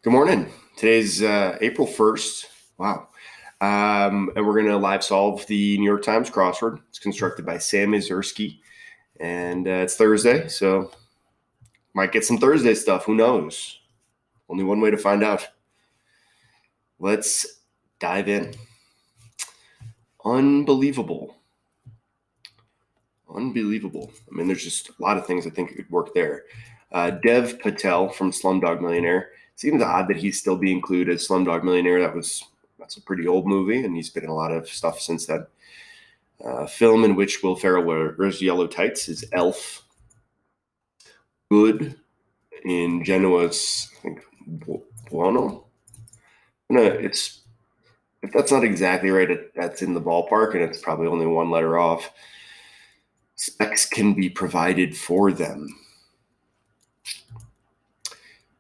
Good morning. Today's April 1st. Wow. And we're going to live solve the New York Times crossword. It's constructed by Sam Izursky. And it's Thursday, so might get some Thursday stuff. Who knows? Only one way to find out. Let's dive in. Unbelievable. I mean, there's just a lot of things I think could work there. Dev Patel from Slumdog Millionaire. Seems odd that he's still being included as Slumdog Millionaire. That's a pretty old movie, and he's been in a lot of stuff since then. Film in which Will Ferrell wears yellow tights is Elf. Good in Genoa's, I think, Buono. If that's not exactly right, that's in the ballpark, and it's probably only one letter off. Specs can be provided for them.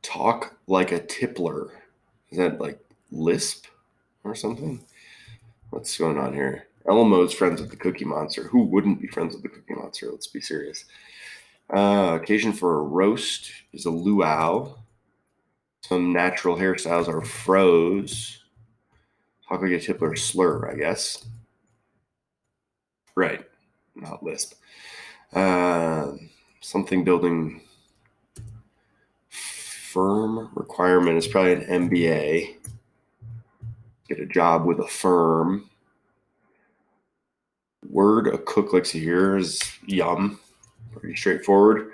Talk like a tippler. Is that like lisp or something? What's going on here? Elmo's friends with the Cookie Monster. Who wouldn't be friends with the Cookie Monster? Let's be serious. Occasion for a roast is a luau. Some natural hairstyles are froze. Talk like a tippler slur, I guess. Right, not lisp. Something building firm requirement is probably an MBA. Get a job with a firm. Word a cook likes to hear is yum. Pretty straightforward.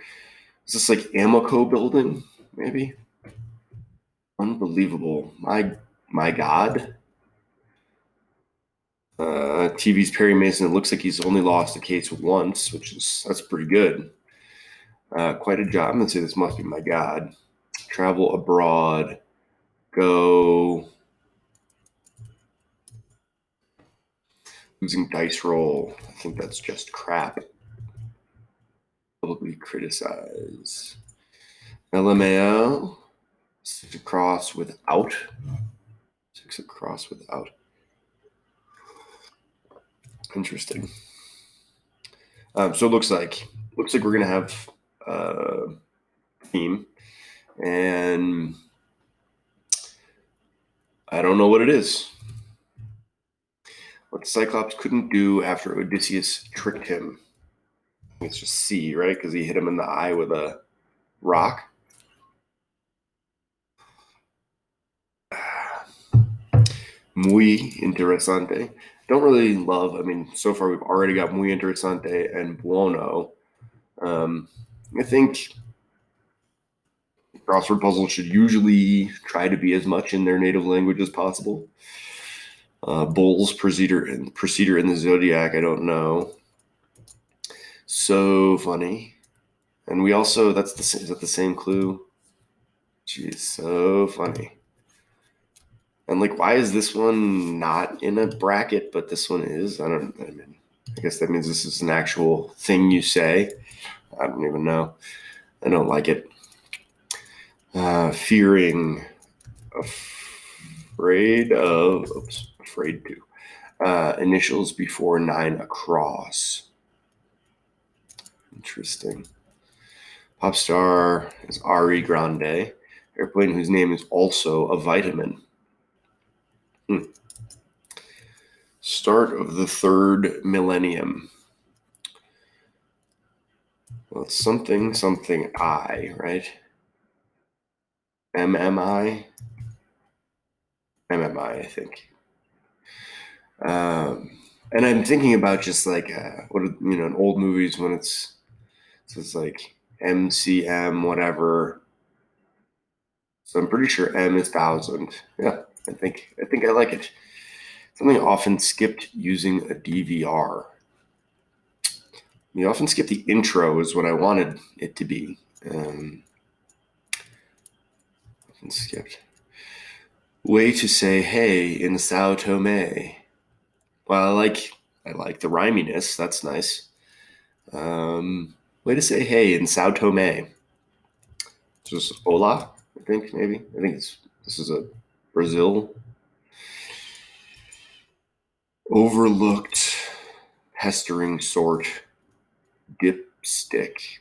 Is this like Amoco building? Maybe. Unbelievable. My God. TV's Perry Mason. It looks like he's only lost a case once, that's pretty good. Quite a job. I'm gonna say this must be my God. Travel abroad. Go. Losing dice roll. I think that's just crap. Publicly criticize. LMAO. 6 across without. Interesting. So it looks like we're gonna have a theme, and I don't know what it is. What the Cyclops couldn't do after Odysseus tricked him. It's just C, right? Because he hit him in the eye with a rock. Muy interesante. Don't really love, so far we've already got muy interesante and buono. I think crossword puzzles should usually try to be as much in their native language as possible. Bull's Procedure in the Zodiac, I don't know. So funny. And we also, is that the same clue? Jeez, so funny. And why is this one not in a bracket, but this one is? I guess that means this is an actual thing you say. I don't even know. I don't like it. Fearing, afraid to. Initials before 9 across. Interesting. Pop star is Ari Grande. Airplane whose name is also a vitamin. Start of the 3rd millennium. Well, it's something I, right? MMI, I think. And I'm thinking about just in old movies when it's like MCM, whatever. So I'm pretty sure M is 1000. Yeah, I think I like it. Something often skipped using a DVR. You often skip the intro is what I wanted it to be. Often skipped. Way to say hey in Sao Tome. Well, I like the rhyminess. That's nice. Way to say hey in Sao Tome. Just hola, I think, maybe. This is a Brazil. Overlooked, pestering sort, dipstick.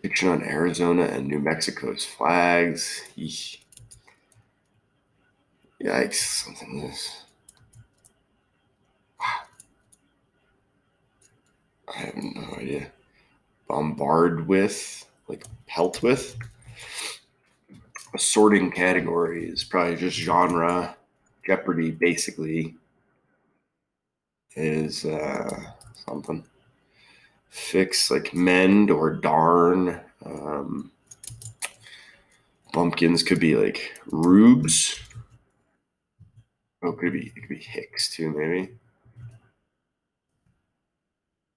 Fiction on Arizona and New Mexico's flags. Eesh. Yikes, something this. I have no idea. Bombard with, like pelt with. Assorting categories, probably just genre. Jeopardy, basically, is something. Fix, like mend or darn. Bumpkins could be like rubes. Oh, it could be Hicks too, maybe.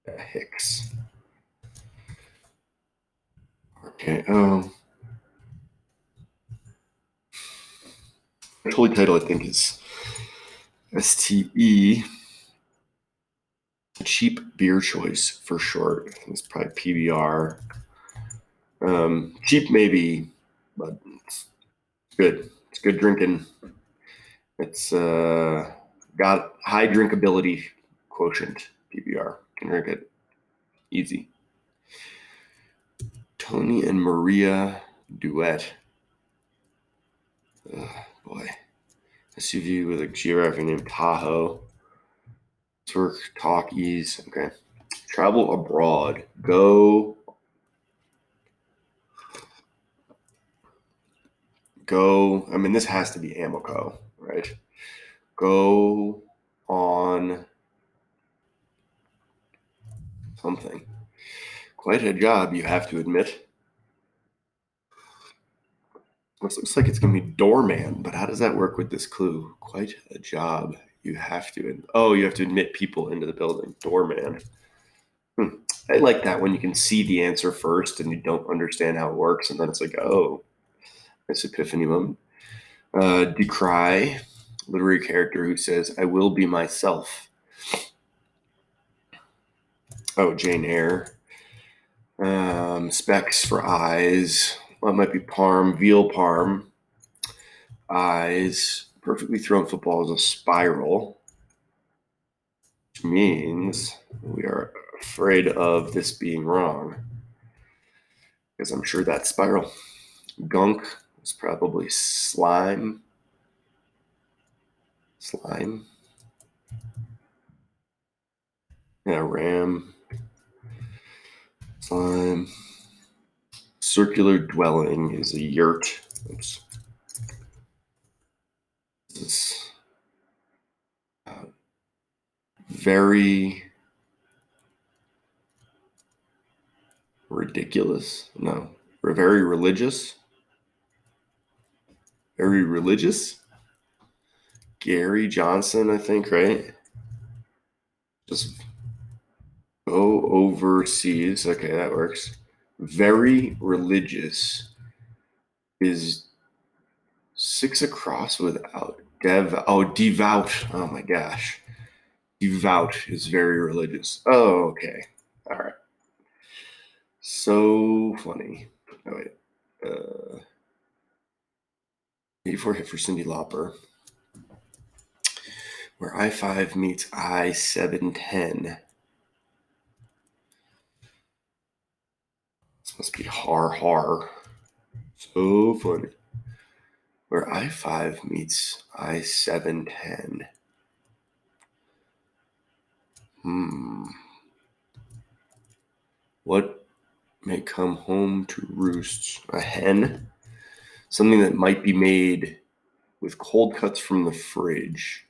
Yeah, Hicks. Okay. The holy title, I think, is STE. Cheap beer choice for short. I think it's probably PBR. Cheap maybe, but it's good. It's good drinking. It's got high drinkability quotient. PBR. Can drink it easy. Tony and Maria duet. Boy. SUV with a geographic name Tahoe. Work, talk, ease. Okay. Travel abroad. Go. I mean, this has to be Amoco, right? Go on something. Quite a job, you have to admit. This looks like it's going to be doorman, but how does that work with this clue? Quite a job. You have to. You have to admit people into the building. Doorman. I like that when you can see the answer first and you don't understand how it works, and then it's like, oh, this epiphany moment. Decry, literary character who says, I will be myself. Oh, Jane Eyre. Specs for eyes. Well, it might be parm, veal parm. Eyes. Perfectly thrown football is a spiral, which means we are afraid of this being wrong, because I'm sure that's spiral. Gunk is probably slime. Slime. Yeah, ram. Slime. Circular dwelling is a yurt. Oops. This is very ridiculous. No, we're very religious. Very religious. Gary Johnson, I think, right? Just go overseas. Okay, that works. Very religious is 6 across without devout. Oh my gosh. Devout is very religious. Oh, okay. All right. So funny. Oh, wait. 84 hit for Cyndi Lauper. Where I-5 meets I-710. This must be har. So funny. Where I-5 meets I-710. What may come home to roost? A hen? Something that might be made with cold cuts from the fridge.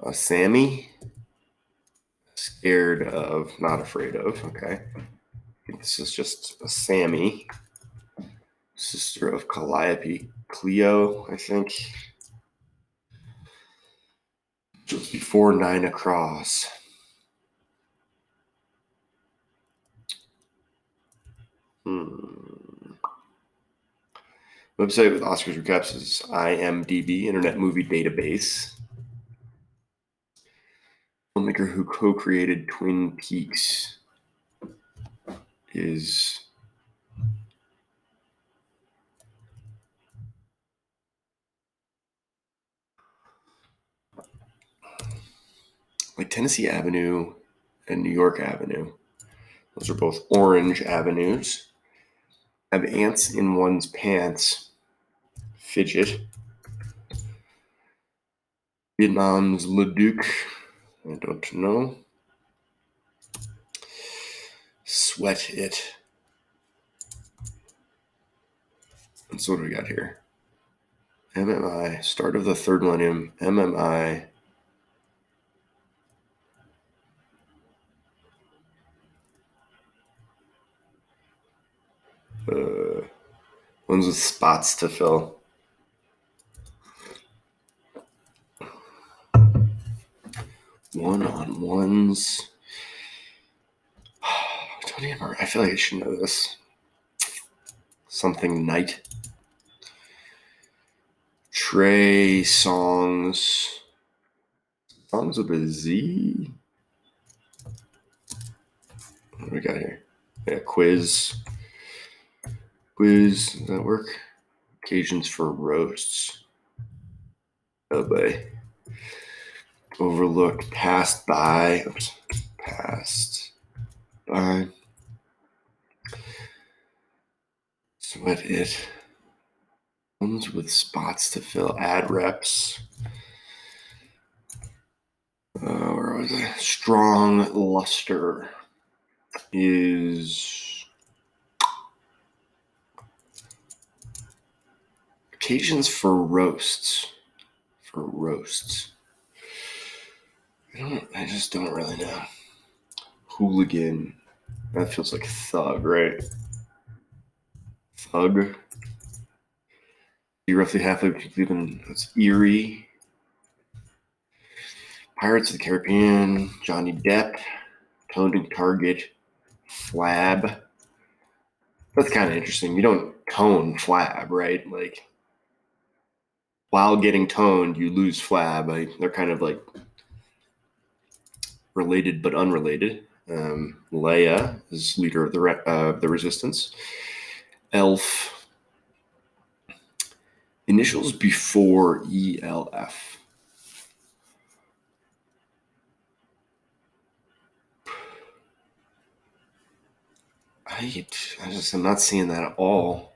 A Sammy? Scared of, not afraid of. Okay. I think this is just a Sammy. Sister of Calliope. Cleo, I think. Just before 9 across. Website with Oscars recaps is IMDb, Internet Movie Database. Filmmaker who co-created Twin Peaks is like Tennessee Avenue and New York Avenue. Those are both orange avenues. Have ants in one's pants. Fidget. Vietnam's Leduc. I don't know. Sweat it. And so what do we got here? MMI. Start of the third millennium. MMI. Ones with spots to fill. One-on-ones. I feel like I should know this. Something night. Trey songs. Songs with a Z. What do we got here? Yeah, quiz. Quiz. Does that work? Occasions for roasts. Oh boy. Overlooked. Passed by. Oops. Passed by. Sweat it. Ones with spots to fill. Ad reps. Where was I? Strong luster is occasions for roasts. For roasts. I just don't really know. Hooligan. That feels like thug, right? Thug. You're roughly halfway between. That's eerie. Pirates of the Caribbean. Johnny Depp. Toned target. Flab. That's kind of interesting. You don't tone flab, right? Like, while getting toned, you lose flab. They're kind of like related but unrelated. Leia is leader of the resistance. Elf. Initials before ELF. I'm not seeing that at all.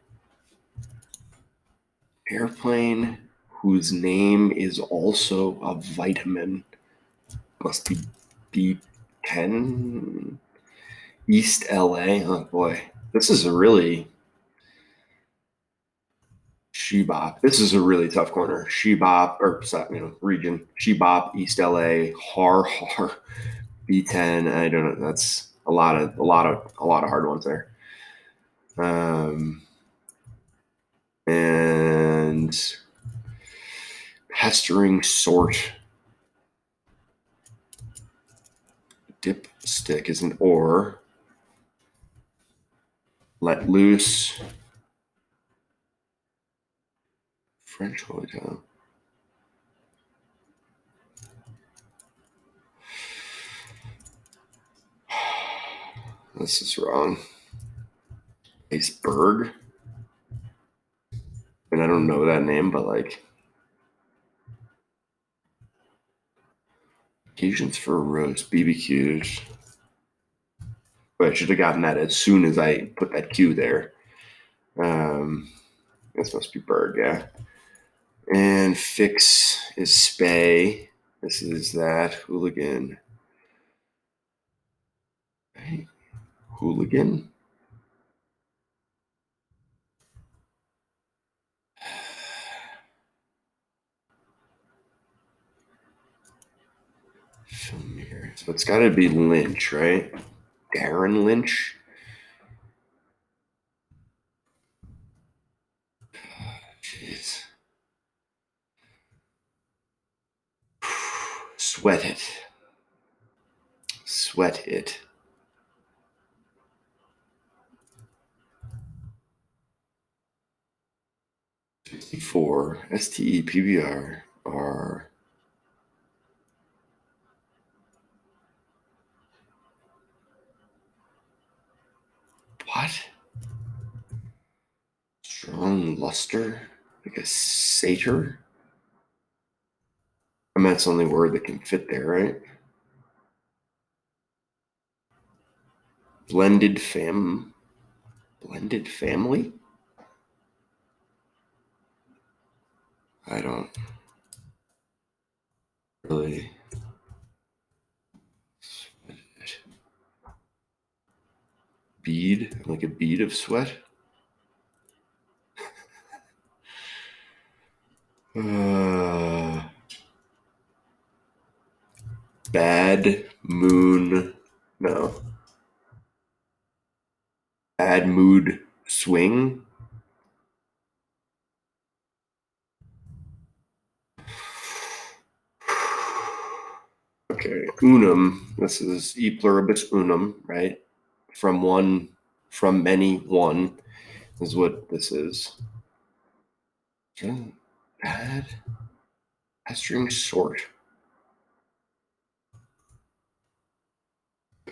Airplane whose name is also a vitamin. Must be B10. East LA. Oh boy. This is a really Shebop. This is a really tough corner. Shebop, or region. Shebop, East LA, Har, B10. I don't know. That's a lot of hard ones there. And pestering sort. Dipstick is an or. Let loose. French hotel. This is wrong. Iceberg. And I don't know that name, but like occasions for a roast, BBQs. But I should have gotten that as soon as I put that Q there. This must be Berg, yeah. And fix is spay. This is that. Hooligan. Right. Hooligan. Film here. So it's got to be Lynch, right? Darren Lynch. Jeez. Sweat it. Sweat it. For STEPBR are what? Strong luster? Like a satyr? I mean, that's the only word that can fit there, right? Blended family? I don't really. Bead? Like a bead of sweat? Bad moon. No. Bad mood swing? Okay. Unum. This is e pluribus unum, right? From many, one is what this is. Bad pestering sort.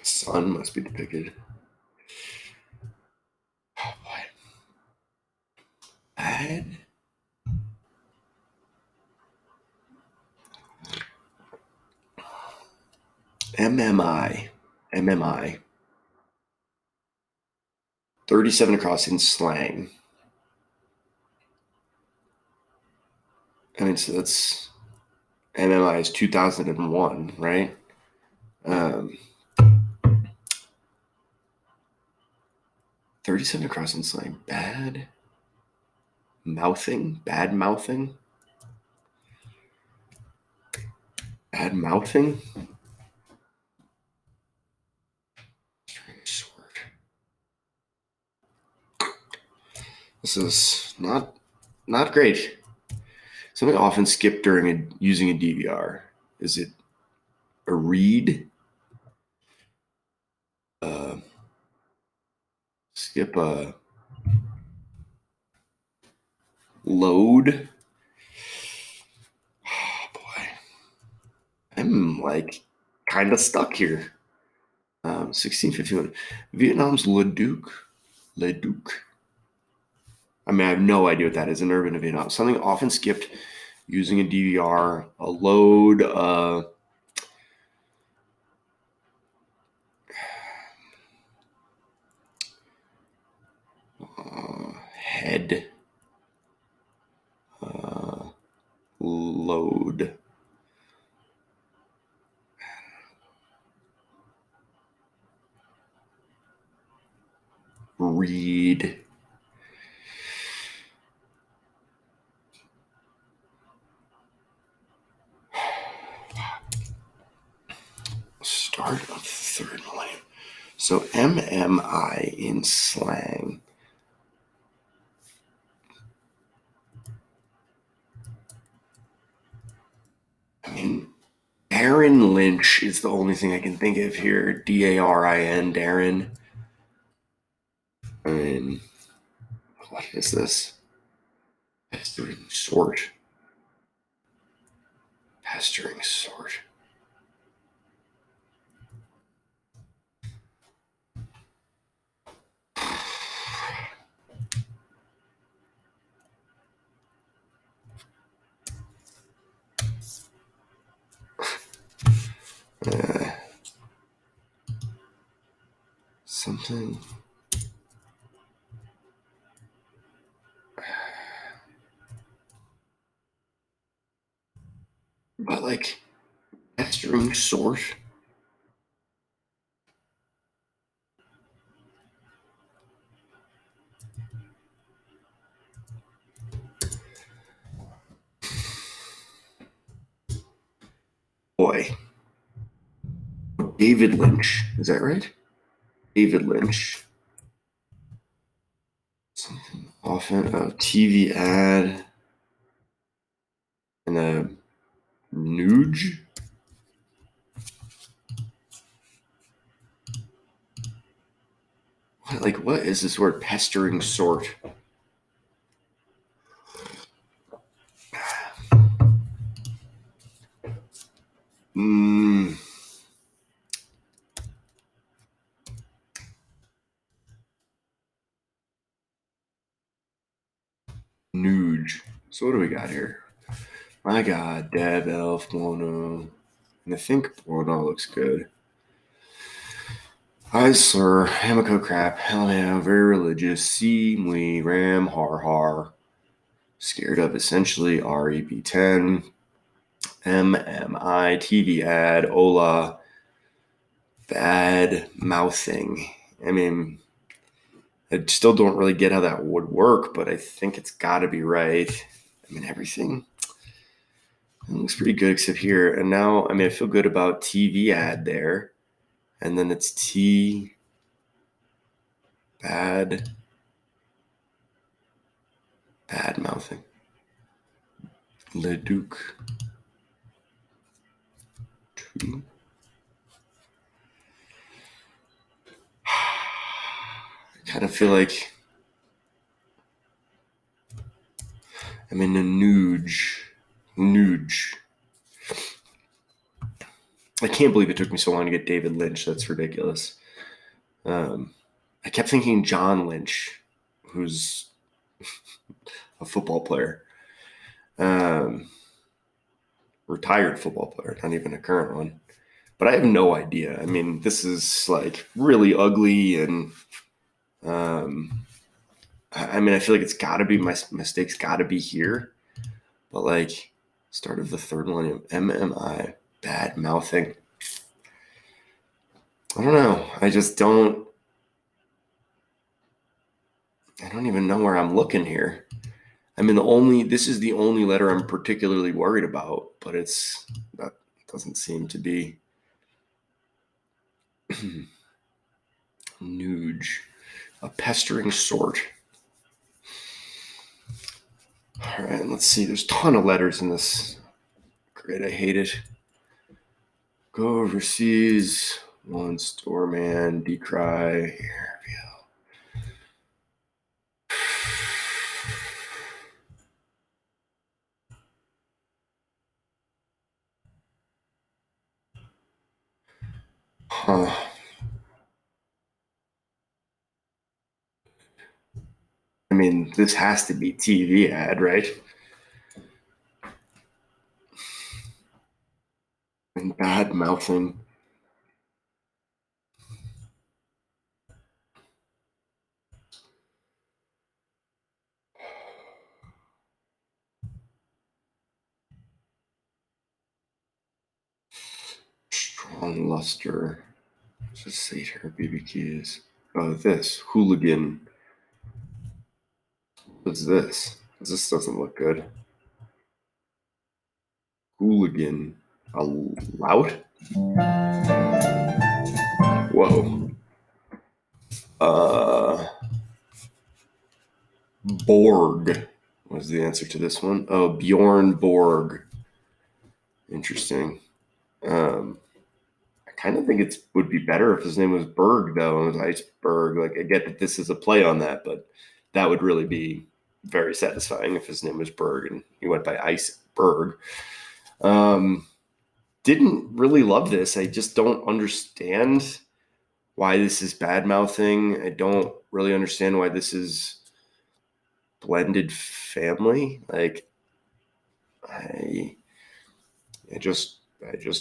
Sun must be depicted. Oh boy. Bad. MMI. 37 across in slang. I mean, so that's MMI is 2001, right? 37 across in slang. Bad mouthing. Bad mouthing. Bad mouthing. This is not great. Something often skipped during using a DVR. Is it a read? Skip a load? Oh boy. I'm like kind of stuck here. 1651. Vietnam's Leduc. I mean, I have no idea what that is. An urban of Vietnam. Something often skipped using a DVR. A load. Head. Load. Read. Start of the third millennium. So MMI in slang. I mean, Darin Lynch is the only thing I can think of here. DARIN, Darin. I mean, what is this? Pestering sort. Pestering sort. Something. But like, pestering sort. Boy. David Lynch. Is that right? David Lynch. Something often a TV ad and a nuge. What is this word? Pestering sort. Nuge. So what do we got here? My God, Dev, Elf, Mono. And I think Mono looks good. I, sir, Hamako crap. Hell yeah, very religious. See, we, ram, har, har. Scared of essentially REP10. MMI, TV ad, Ola, bad mouthing. I mean, I still don't really get how that would work, but I think it's got to be right. I mean, everything it looks pretty good except here. And now, I mean, I feel good about TV ad there. And then it's T, bad mouthing. Le Duc. I kind of feel like I'm in a nuge. I can't believe it took me so long to get David Lynch. That's ridiculous. I kept thinking John Lynch, who's a football player, retired football player, not even a current one. But I have no idea. I mean, this is like really ugly, and I mean, I feel like it's got to be my mistakes. Got to be here, but like start of the third millennium, MMI, bad mouthing. I don't know. I just don't. I don't even know where I'm looking here. I mean, this is the only letter I'm particularly worried about, but that doesn't seem to be. Nuge, a pestering sort. All right, let's see. There's a ton of letters in this. Great, I hate it. Go overseas, once, doorman, decry. Here we go. Huh. I mean, this has to be TV ad, right? And bad mouthing. Strong luster. Just say here, BBQs. Oh, this hooligan. What's this? This doesn't look good. Hooligan. A lout? Whoa. Borg was the answer to this one. Oh, Bjorn Borg. Interesting. I kind of think it would be better if his name was Berg, though. It was Iceberg. Like, I get that this is a play on that, but that would really be very satisfying if his name was Berg and he went by Iceberg. Didn't really love this. I just don't understand why this is bad mouthing. I don't really understand why this is blended family. Like, I just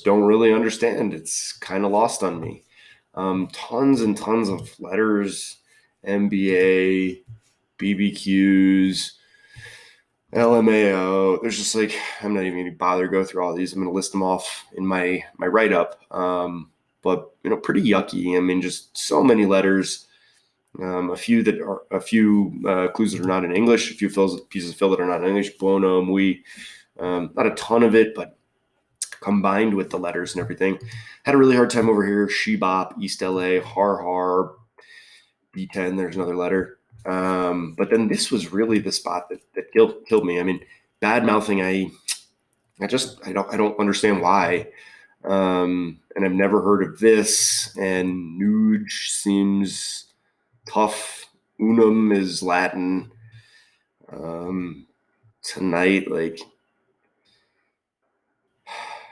don't really understand. It's kind of lost on me. Tons and tons of letters, MBA, BBQs, LMAO. There's just like, I'm not even going to bother to go through all these. I'm going to list them off in my write up. But pretty yucky. I mean, just so many letters. A few clues that are not in English. A few pieces of fill that are not in English. Buono, muy. Not a ton of it, but combined with the letters and everything. Had a really hard time over here. Shebop, East LA, Har Har, B10. There's another letter. But then this was really the spot that killed me. I mean, bad mouthing. I don't understand why. And I've never heard of this. And Nuge seems tough. Unum is Latin. Tonight, like,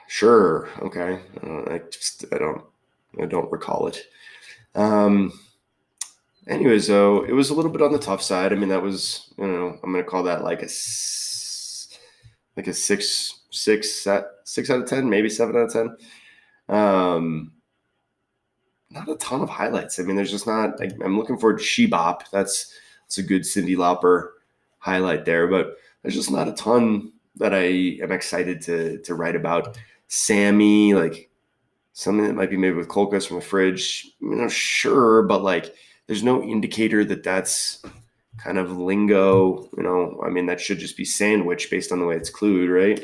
sure, okay. I don't recall it. Anyways, though, it was a little bit on the tough side. I mean, that was, I'm going to call that like a 6 out of 10, maybe 7 out of 10. not a ton of highlights. I mean, there's just not. I'm looking forward to She Bop. That's a good Cyndi Lauper highlight there, but there's just not a ton that I am excited to write about. Sammy, like something that might be made with cold cuts from the fridge, sure, but like there's no indicator that that's kind of lingo. I mean, that should just be sandwich based on the way it's clued, right?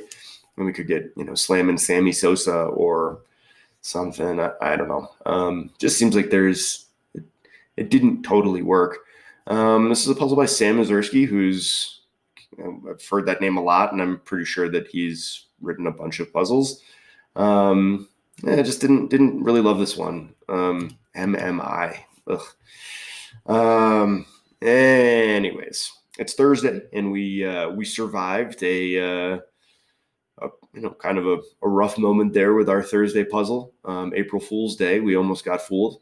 And we could get, Slammin' Sammy Sosa or something. I don't know. Just seems like it didn't totally work. This is a puzzle by Sam Mazursky, who's, I've heard that name a lot, and I'm pretty sure that he's written a bunch of puzzles. I just didn't really love this one. MMI. Ugh. Anyways, it's Thursday, and we survived a kind of a rough moment there with our Thursday puzzle. April Fool's Day, we almost got fooled.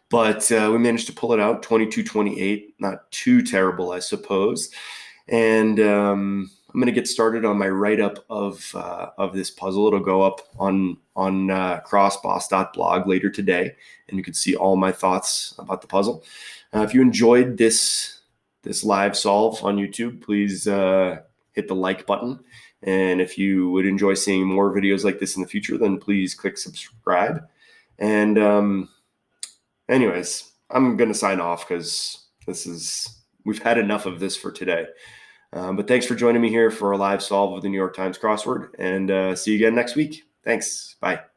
But we managed to pull it out, 22-28, not too terrible, I suppose. And I'm going to get started on my write-up of this puzzle. It'll go up on CrossBoss.blog later today, and you can see all my thoughts about the puzzle. If you enjoyed this live solve on YouTube, please hit the like button. And if you would enjoy seeing more videos like this in the future, then please click subscribe. And anyways, I'm going to sign off because we've had enough of this for today. But thanks for joining me here for a live solve of the New York Times crossword, and see you again next week. Thanks. Bye.